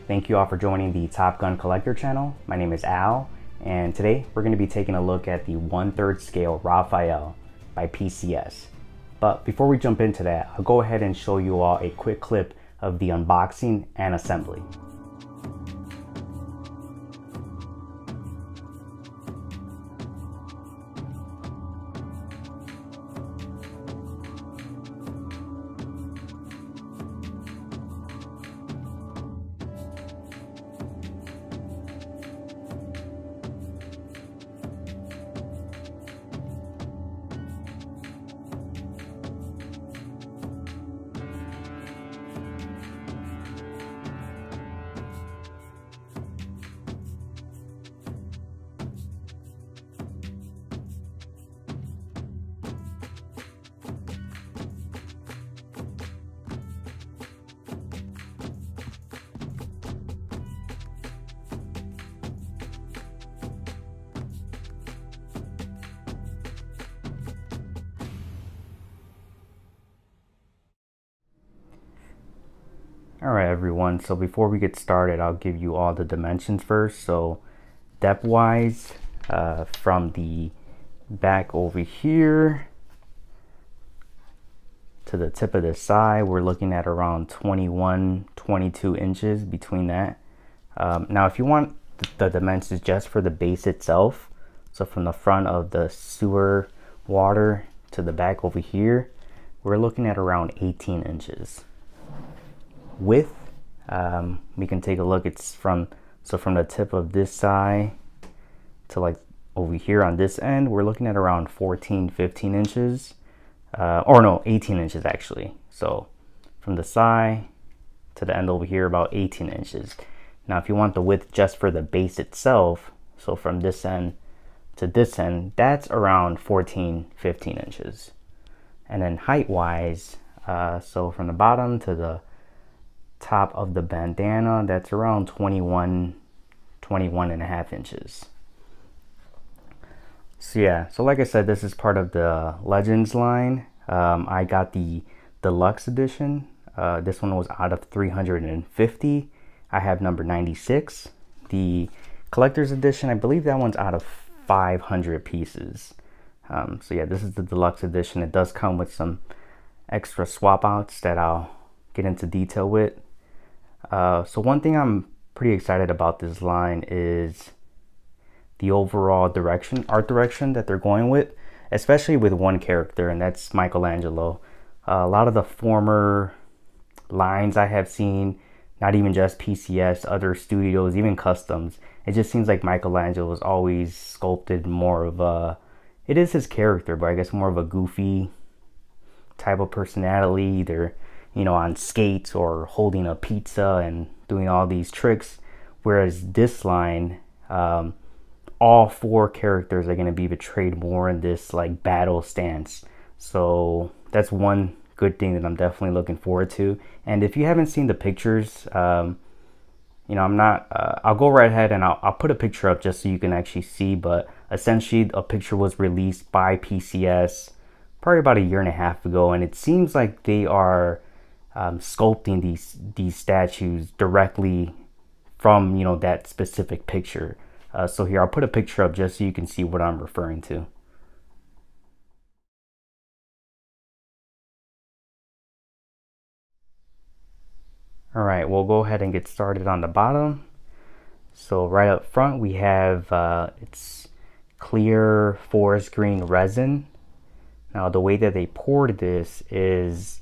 Thank you all for joining the Top Gun Collector channel. My name is Al, and today we're going to be taking a look at the 1/3 scale Raphael by PCS. But before we jump into that, I'll go ahead and show you all a quick clip of the unboxing and assembly. Alright everyone, so before we get started, I'll give you all the dimensions first. So depth wise, from the back over here to the tip of the side, we're looking at around 22 inches between that. Now if you want the dimensions just for the base itself, so from the front of the sewer water to the back over here, we're looking at around 18 inches. Width, we can take a look. It's from the tip of this side to like over here on this end, we're looking at around 15 inches, or no, 18 inches actually. So from the side to the end over here, about 18 inches. Now if you want the width just for the base itself, so from this end to this end, that's around 15 inches. And then height wise, so from the bottom to the top of the bandana, that's around 21 and a half inches. So yeah, so like I said, this is part of the Legends line. I got the deluxe edition. This one was out of 350. I have number 96. The collector's edition, I believe that one's out of 500 pieces. So yeah, this is the deluxe edition. It does come with some extra swap outs that I'll get into detail with. So one thing I'm pretty excited about this line is the overall art direction that they're going with, especially with one character, and that's Michelangelo. A lot of the former lines I have seen, not even just PCS, other studios, even customs, it just seems like Michelangelo is always sculpted more of a, it is his character, but I guess more of a goofy type of personality, either, you know, on skates or holding a pizza and doing all these tricks. Whereas this line, all four characters are going to be portrayed more in this like battle stance. So that's one good thing that I'm definitely looking forward to. And if you haven't seen the pictures, you know, I'll go right ahead and I'll put a picture up just so you can actually see. But essentially a picture was released by PCS probably about a year and a half ago, and it seems like they are sculpting these statues directly from, you know, that specific picture. So here, I'll put a picture up just so you can see what I'm referring to. All right, we'll go ahead and get started on the bottom. So right up front, we have it's clear forest green resin. Now the way that they poured this is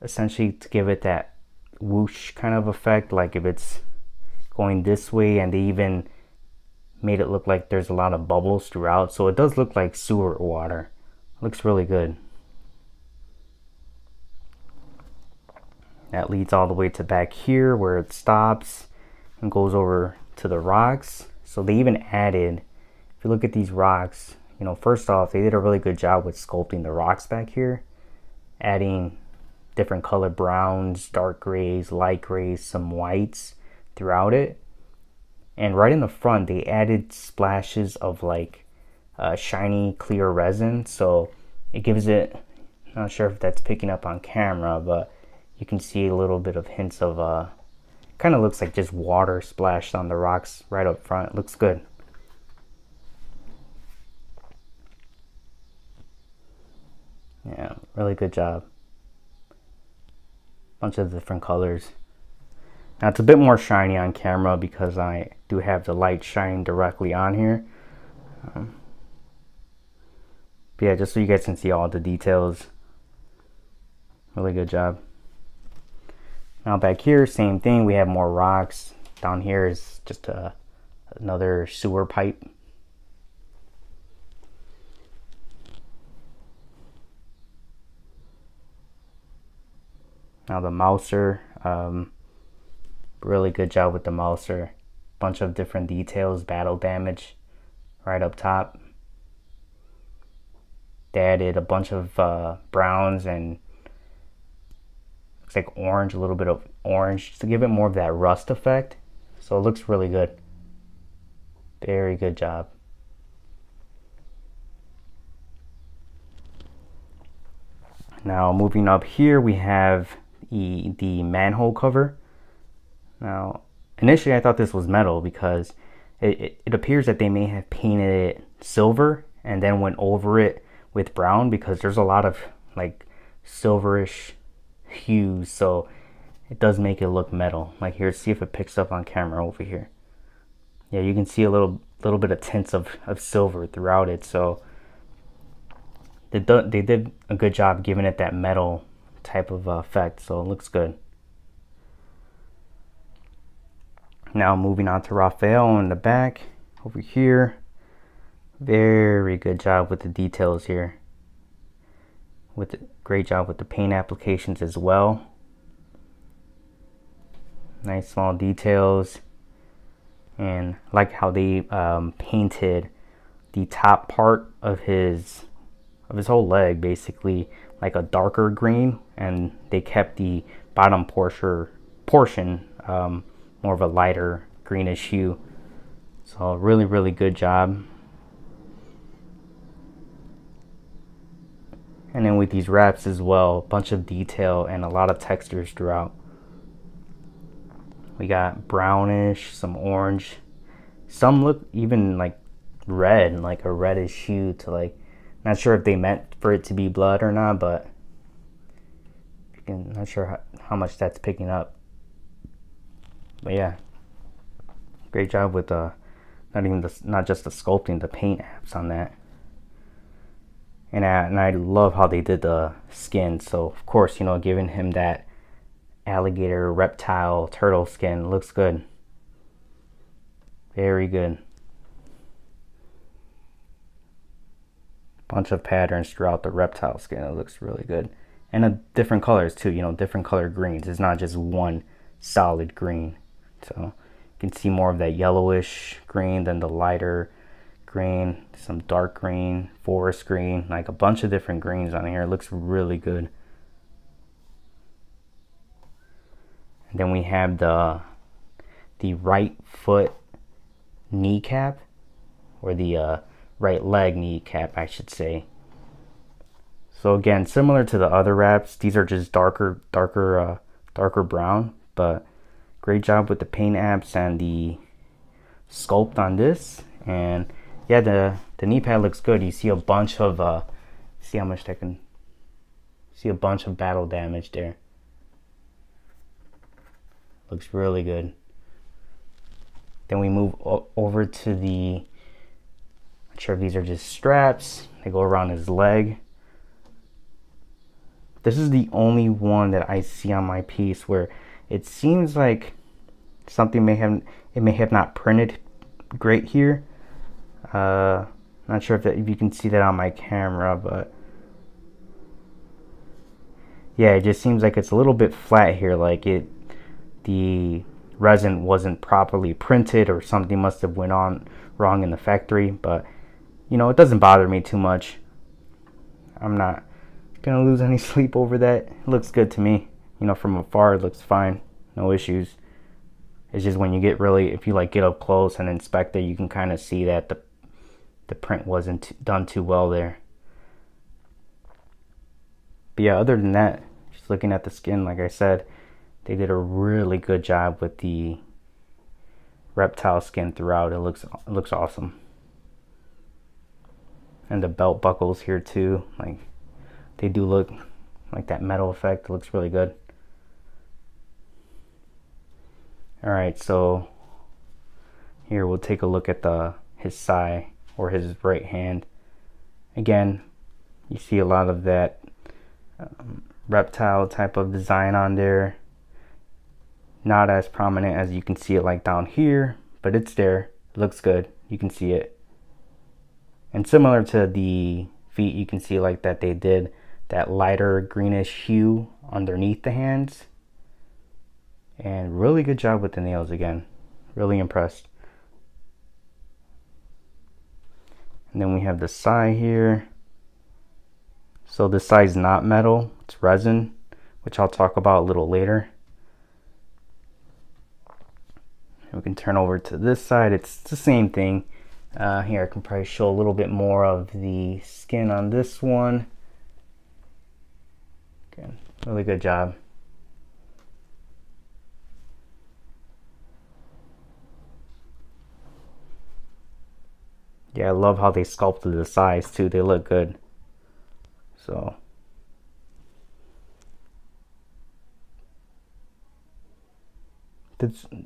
essentially to give it that whoosh kind of effect, like if it's going this way, and they even made it look like there's a lot of bubbles throughout, so it does look like sewer water. It looks really good. That leads all the way to back here where it stops and goes over to the rocks. So they even added, if you look at these rocks, you know, first off, they did a really good job with sculpting the rocks back here, adding different color browns, dark grays, light grays, some whites throughout it. And right in the front, they added splashes of like shiny clear resin, so it gives it, not sure if that's picking up on camera, but you can see a little bit of hints of kind of looks like just water splashed on the rocks right up front. It looks good. Yeah, really good job. Bunch of different colors. Now it's a bit more shiny on camera because I do have the light shining directly on here. But yeah, just so you guys can see all the details. Really good job. Now back here, same thing. We have more rocks. Down here is just another sewer pipe. Now the mouser, really good job with the mouser. Bunch of different details, battle damage right up top. They added a bunch of browns and looks like orange, a little bit of orange to give it more of that rust effect. So it looks really good. Very good job. Now moving up here, we have the manhole cover. Now initially I thought this was metal because it appears that they may have painted it silver and then went over it with brown, because there's a lot of like silverish hues, so it does make it look metal. Like here, see if it picks up on camera over here. Yeah, you can see a little bit of tints of silver throughout it, so they did a good job giving it that metal type of effect, so it looks good. Now moving on to Raphael in the back over here. Very good job with the details here. Great job with the paint applications as well. Nice small details, and like how they painted the top part of his whole leg basically like a darker green, and they kept the bottom portion more of a lighter greenish hue. So really good job. And then with these wraps as well, a bunch of detail and a lot of textures throughout. We got brownish, some orange, some look even like red, like a reddish hue to like, not sure if they meant for it to be blood or not, but not sure how much that's picking up. But yeah, great job with not just the sculpting, the paint apps on that. And I love how they did the skin. So of course, you know, giving him that alligator, reptile, turtle skin looks good. Very good. Bunch of patterns throughout the reptile skin. It looks really good. And different colors too, you know, different color greens. It's not just one solid green. So you can see more of that yellowish green than the lighter green, some dark green, forest green, like a bunch of different greens on here. It looks really good. And then we have the right foot kneecap, or the right leg kneecap, I should say. So again, similar to the other wraps, these are just darker brown, but great job with the paint apps and the sculpt on this. And yeah, the knee pad looks good. You see a bunch of see how much I can see, a bunch of battle damage there. Looks really good. Then we move over to the, not sure if these are just straps. They go around his leg. This is the only one that I see on my piece where it seems like something may have not printed great here. Not sure if you can see that on my camera, but yeah, it just seems like it's a little bit flat here, like the resin wasn't properly printed or something must have went on wrong in the factory. But you know, it doesn't bother me too much. I'm not gonna lose any sleep over that. It looks good to me. You know, from afar it looks fine, no issues. It's just when you get if you like get up close and inspect it, you can kind of see that the print wasn't done too well there. But yeah, other than that, just looking at the skin, like I said, They did a really good job with the reptile skin throughout. It looks awesome. And the belt buckles here too, like they do look like that metal effect. It looks really good. All right, so here we'll take a look at his thigh, or his right hand. Again, you see a lot of that reptile type of design on there. Not as prominent as you can see it like down here, but it's there. It looks good. You can see it. And similar to the feet, you can see like that they did that lighter greenish hue underneath the hands. And really good job with the nails again. Really impressed. And then we have the thigh here. So this thigh is not metal, it's resin, which I'll talk about a little later. And we can turn over to this side. It's the same thing. Here I can probably show a little bit more of the skin on this one. Again, really good job. Yeah, I love how they sculpted the sides too. They look good. So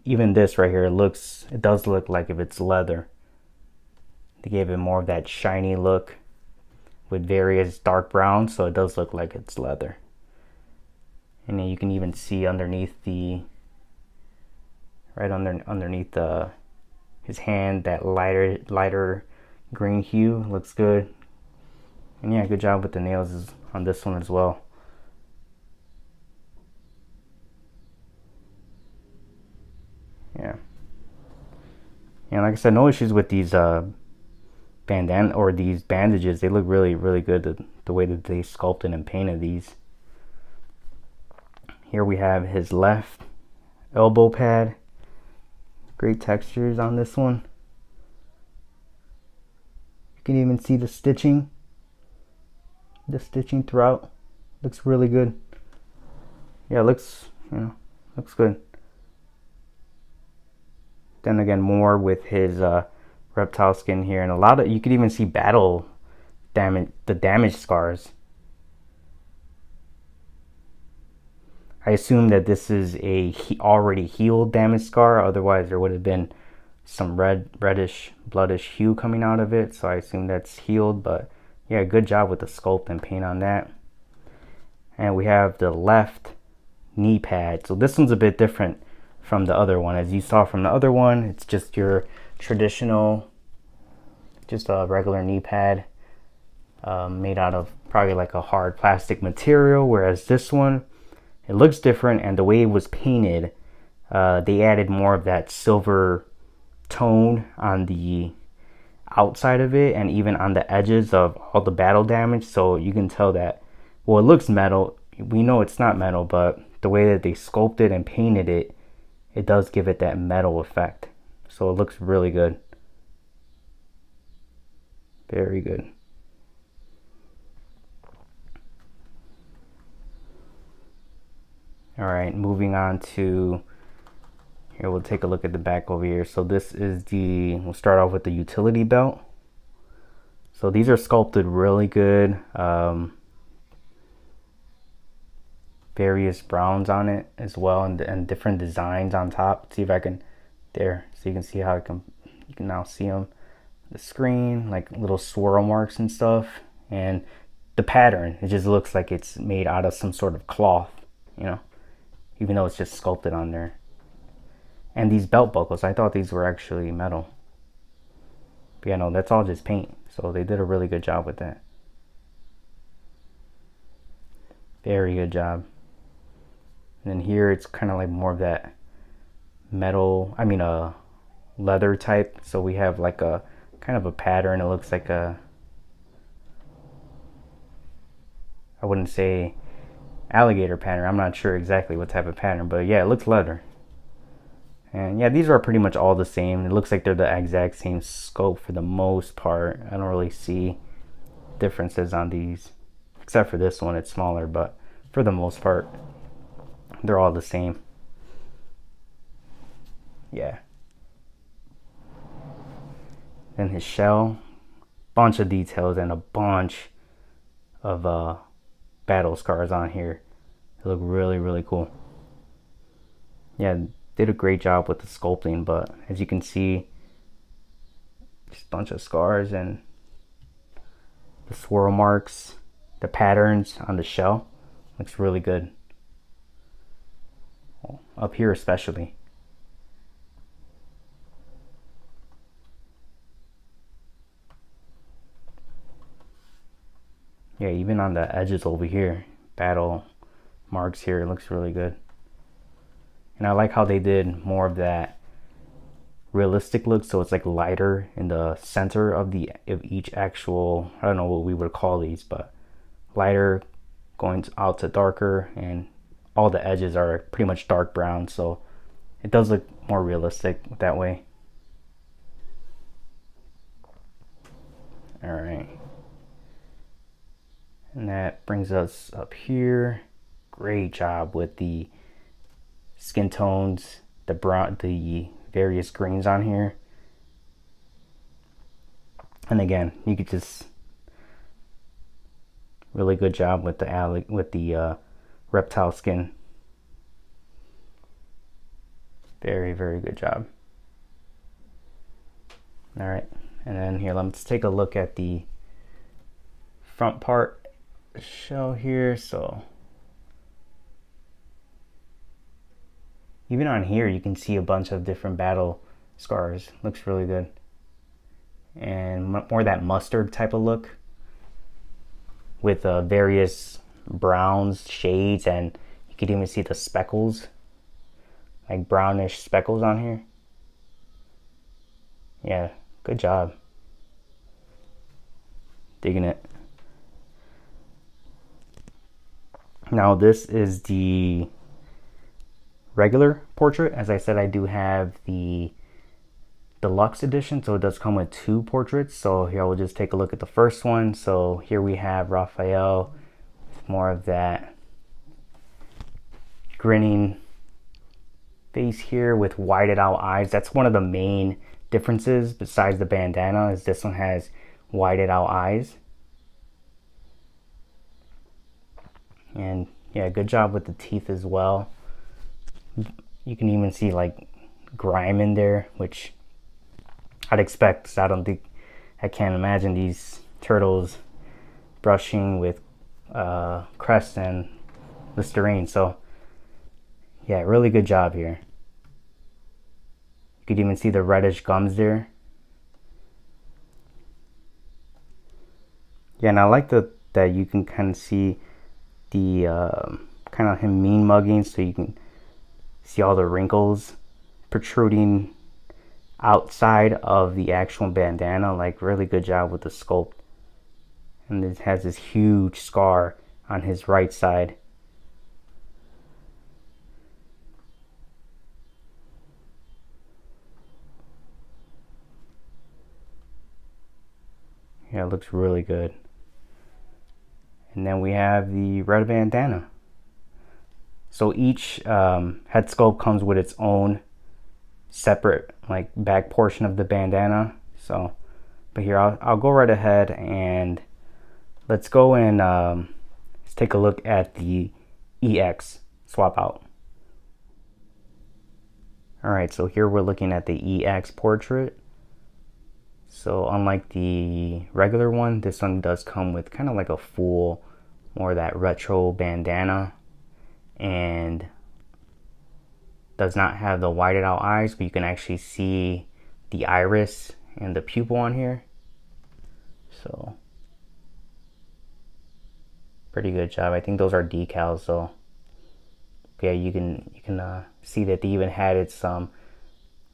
even this right here, it does look like if it's leather. They gave it more of that shiny look with various dark browns, so it does look like it's leather. And then you can even see underneath underneath his hand, that lighter green hue. Looks good. And yeah, good job with the nails on this one as well. Yeah. And like I said, no issues with these bandana or these bandages. They look really, really good, the way that they sculpted and painted these. Here we have his left elbow pad. Great textures on this one. You can even see the stitching. The stitching throughout looks really good. Yeah, it looks, looks good. Then again, more with his reptile skin here, and a lot of, you could even see battle damage, the damage scars. I assume that this is a already healed damage scar, otherwise there would have been some reddish, bloodish hue coming out of it. So I assume that's healed, but yeah, good job with the sculpt and paint on that. And we have the left knee pad. So this one's a bit different from the other one. As you saw from the other one, it's just your traditional, just a regular knee pad made out of probably like a hard plastic material, whereas this one, it looks different, and the way it was painted, they added more of that silver tone on the outside of it and even on the edges of all the battle damage. So you can tell that, well, it looks metal. We know it's not metal, but the way that they sculpted and painted it, it does give it that metal effect. So it looks really good. Very good. All right, moving on to here, we'll take a look at the back over here. So this is we'll start off with the utility belt. So these are sculpted really good. Various browns on it as well, and different designs on top. See if I can, there, so you can see how you can now see them. The screen, like little swirl marks and stuff, and the pattern, it just looks like it's made out of some sort of cloth, even though it's just sculpted on there. And these belt buckles, I thought these were actually metal. But yeah, no, that's all just paint. So they did a really good job with that. Very good job. And then here it's kind of like more of that metal, leather type. So we have like a kind of a pattern. It looks like I wouldn't say alligator pattern. I'm not sure exactly what type of pattern, but yeah, it looks leather. And yeah, these are pretty much all the same. It looks like they're the exact same scope for the most part. I don't really see differences on these, except for this one, it's smaller, but for the most part, they're all the same. Yeah. Then his shell, bunch of details and a bunch of battle scars on here. They look really, really cool. Yeah, did a great job with the sculpting, but as you can see, just a bunch of scars and the swirl marks, the patterns on the shell. Looks really good. Up here especially. Yeah, even on the edges over here, battle marks here, it looks really good. And I like how they did more of that realistic look, so it's like lighter in the center of each actual, I don't know what we would call these, but lighter going out to darker, and all the edges are pretty much dark brown, so it does look more realistic that way. All right, and that brings us up here. Great job with the skin tones, the brown, the various greens on here. And again, you could just really good job with the reptile skin. Very, very good job. All right, and then here, let's take a look at the front part shell here. So even on here, you can see a bunch of different battle scars. Looks really good. And more that mustard type of look with various browns, shades, and you could even see the speckles, like brownish speckles on here. Yeah, good job. Digging it. Now this is the regular portrait. As I said, I do have the deluxe edition, so it does come with 2 portraits. So here we'll just take a look at the first one. So here we have Raphael with more of that grinning face here with whited out eyes. That's one of the main differences besides the bandana, is this one has whited out eyes. And yeah, good job with the teeth as well. You can even see like grime in there, which I'd expect, because I can't imagine these turtles brushing with crest and Listerine. So yeah, really good job here. You could even see the reddish gums there. Yeah, and I like that you can kind of see the kind of him mean mugging, so you can see all the wrinkles protruding outside of the actual bandana. Like, really good job with the sculpt. And it has this huge scar on his right side. Yeah, it looks really good. And then we have the red bandana. So each head sculpt comes with its own separate like back portion of the bandana. So, but here I'll go right ahead and let's go and let's take a look at the EX swap out. All right, so here we're looking at the EX portrait. So unlike the regular one, this one does come with kind of like a full, more of that retro bandana, and does not have the whited out eyes, but you can actually see the iris and the pupil on here. So pretty good job. I think those are decals, so yeah, you can see that they even had it some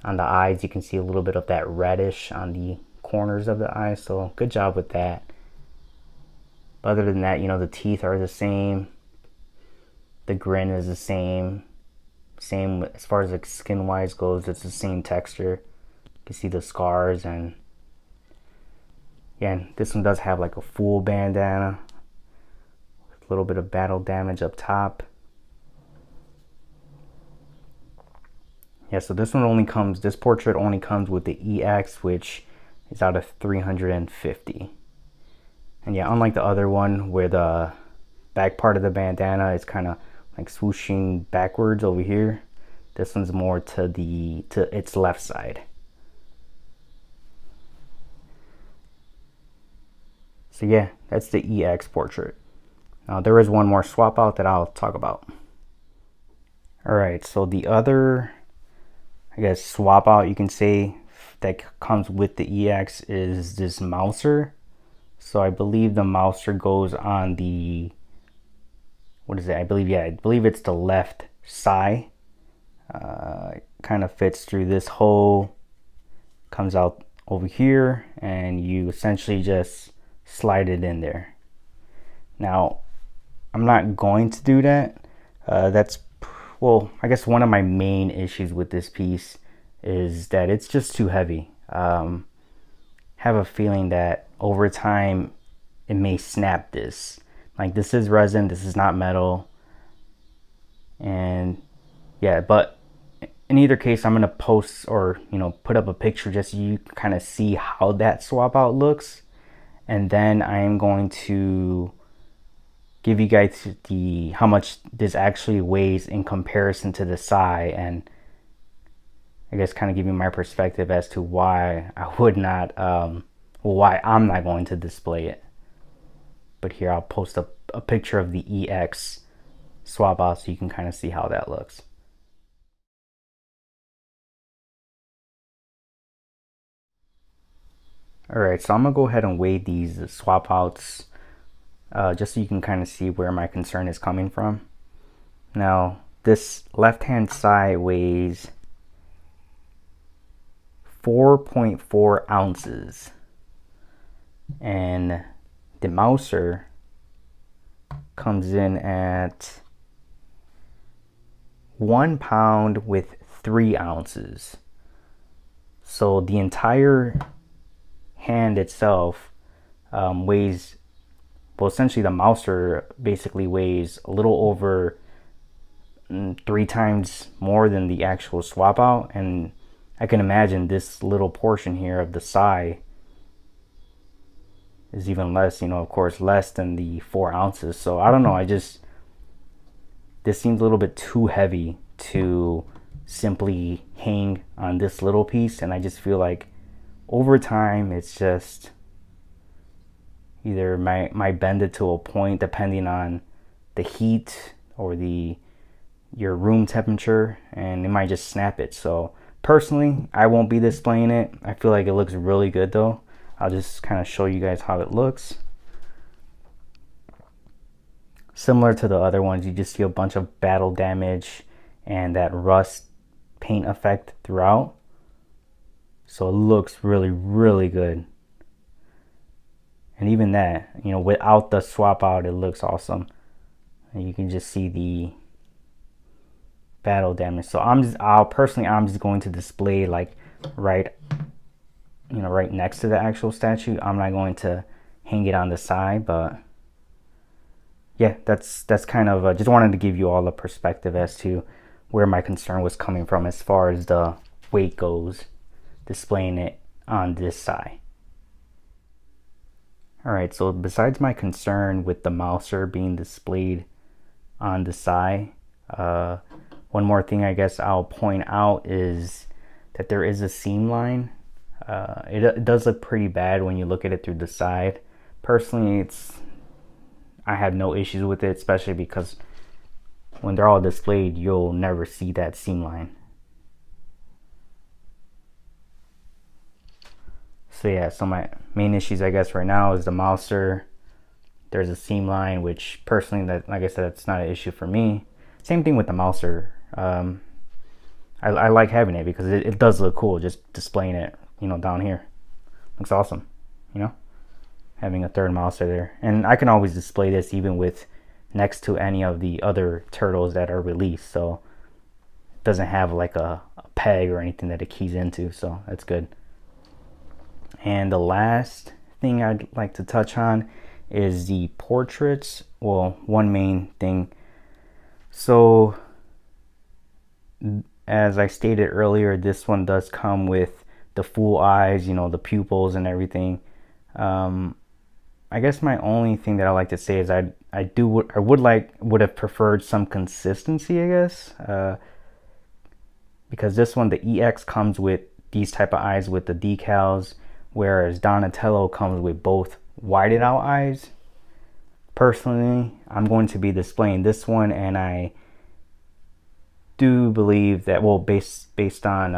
on the eyes. You can see a little bit of that reddish on the corners of the eyes, so good job with that. But other than that, you know, the teeth are the same, the grin is the same as far as like skin wise goes. It's the same texture. You can see the scars, and yeah, and this one does have like a full bandana with a little bit of battle damage up top. Yeah, so this one only comes, this portrait only comes with the EX, which is out of 350. And yeah, unlike the other one where the back part of the bandana is kind of like swooshing backwards over here, this one's more to its left side. So yeah, that's the EX portrait. There is one more swap out that I'll talk about. All right, so the other, I guess, swap out you can say that comes with the EX is this mouser. So I believe the mouser goes on the, what is it? I believe it's the left side. It kind of fits through this hole, comes out over here, and you essentially just slide it in there. Now, I'm not going to do that. Well, I guess one of my main issues with this piece is that it's just too heavy. Have a feeling that over time it may snap this. Like, this is resin, this is not metal. And yeah, but in either case, I'm gonna post or put up a picture just so you can kind of see how that swap out looks. And then I am going to give you guys how much this actually weighs in comparison to the Psy, and I guess kind of give you my perspective as to why I would not, why I'm not going to display it. But here I'll post a picture of the EX swap out so you can kind of see how that looks. Alright, so I'm gonna go ahead and weigh these swap outs just so you can kind of see where my concern is coming from. Now, this left-hand side weighs 4.4 ounces, and the mouser comes in at 1 pound with 3 ounces. So the entire hand itself weighs, well, essentially the mouser basically weighs a little over 3 times more than the actual swap out. And I can imagine this little portion here of the Psy is even less, of course, less than the 4 ounces. So I don't know, this seems a little bit too heavy to simply hang on this little piece. And I just feel like over time it's just either might bend it to a point depending on the heat or your room temperature, and it might just snap it. So personally, I won't be displaying it. I feel like it looks really good though. I'll just kind of show you guys how it looks. Similar to the other ones, you just see a bunch of battle damage and that rust paint effect throughout. So it looks really, really good. And even that, without the swap out, it looks awesome. And you can just see the battle damage. So I'm just going to display like right next to the actual statue. I'm not going to hang it on the side, but yeah, that's kind of just wanted to give you all a perspective as to where my concern was coming from as far as the weight goes, displaying it on this side. Alright, so besides my concern with the mouser being displayed on the side, one more thing I guess I'll point out is that there is a seam line. It does look pretty bad when you look at it through the side. Personally, I have no issues with it, especially because when they're all displayed, you'll never see that seam line. So yeah, so my main issues I guess right now is the mouser. There's a seam line, which personally, like I said, it's not an issue for me. Same thing with the mouser. I like having it because it does look cool just displaying it, down here. Looks awesome, having a third mouser there. And I can always display this even with next to any of the other turtles that are released. So it doesn't have like a peg or anything that it keys into, so that's good. And the last thing I'd like to touch on is the portraits. Well, one main thing. So as I stated earlier, this one does come with the full eyes, you know, the pupils and everything. I guess my only thing that I like to say is I would have preferred some consistency, I guess, because this one, the EX comes with these type of eyes with the decals, whereas Donatello comes with both whited out eyes. Personally, I'm going to be displaying this one, and I do believe that, well, based on,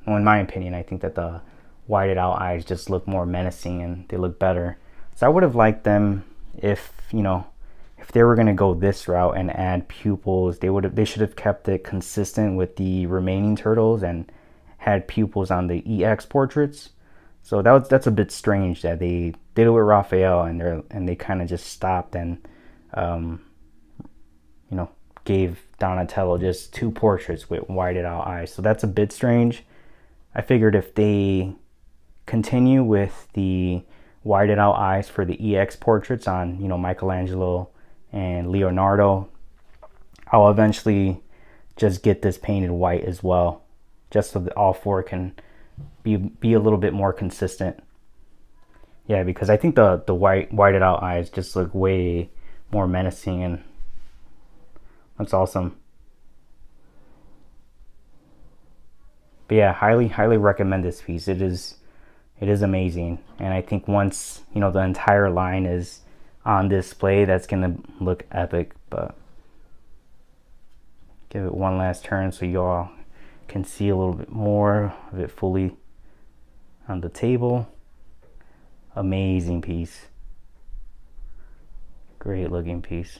well, in my opinion, I think that the whited out eyes just look more menacing and they look better. So I would have liked them if, you know, if they were going to go this route and add pupils, they should have kept it consistent with the remaining turtles and had pupils on the EX portraits. So that's a bit strange that they did it with Raphael and they kind of just stopped and you know, gave Donatello just 2 portraits with whited out eyes. So that's a bit strange. I figured if they continue with the whited out eyes for the EX portraits on, you know, Michelangelo and Leonardo, I'll eventually just get this painted white as well, just so that all 4 can be a little bit more consistent. Yeah, because I think the whited out eyes just look way more menacing, and that's awesome. But yeah, highly recommend this piece. It is amazing, and I think once, you know, the entire line is on display, that's gonna look epic. But give it one last turn so y'all can see a little bit more of it fully on the table. Amazing piece. Great looking piece.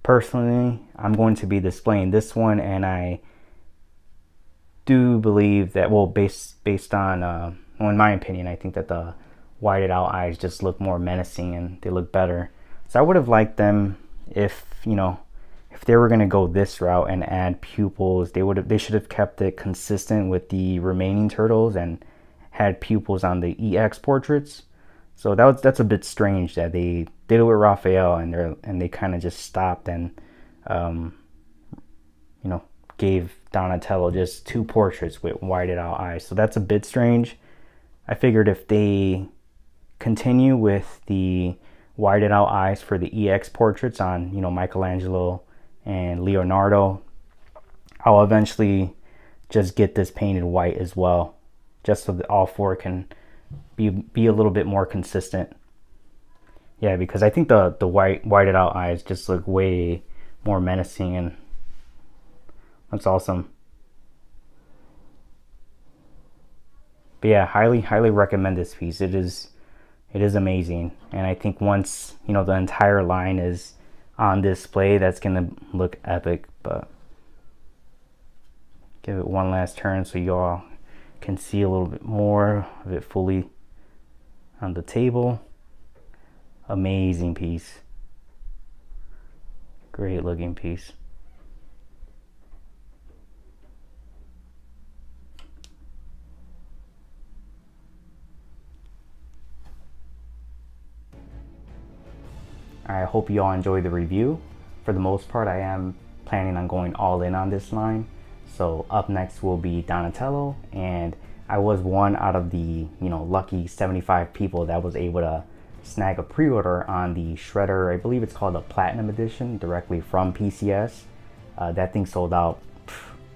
Personally, I'm going to be displaying this one, and I do believe that, well, based on, well, in my opinion, I think that the whited out eyes just look more menacing and they look better. So I would have liked them if, you know, if they were going to go this route and add pupils, they should have kept it consistent with the remaining turtles and had pupils on the EX portraits. So that's a bit strange that they did it with Raphael and they kind of just stopped and you know, gave Donatello just 2 portraits with whited out eyes. So that's a bit strange. I figured if they continue with the whited out eyes for the EX portraits on, you know, Michelangelo and Leonardo, I'll eventually just get this painted white as well, just so that all 4 can be a little bit more consistent. Yeah, because I think the whited out eyes just look way more menacing, and that's awesome. But yeah, highly recommend this piece. It is amazing, and I think once, you know, the entire line is on display, that's gonna look epic. But give it one last turn so y'all can see a little bit more of it fully on the table. Amazing piece. Great looking piece. I hope you all enjoyed the review. For the most part, I am planning on going all in on this line. So up next will be Donatello, and I was one out of the, you know, lucky 75 people that was able to snag a pre-order on the Shredder. I believe it's called a Platinum Edition, directly from PCS. That thing sold out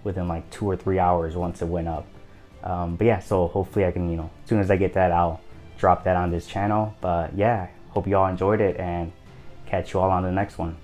within like 2 or 3 hours once it went up. But yeah, so hopefully I can, you know, as soon as I get that, I'll drop that on this channel. But yeah, hope you all enjoyed it, and catch you all on the next one.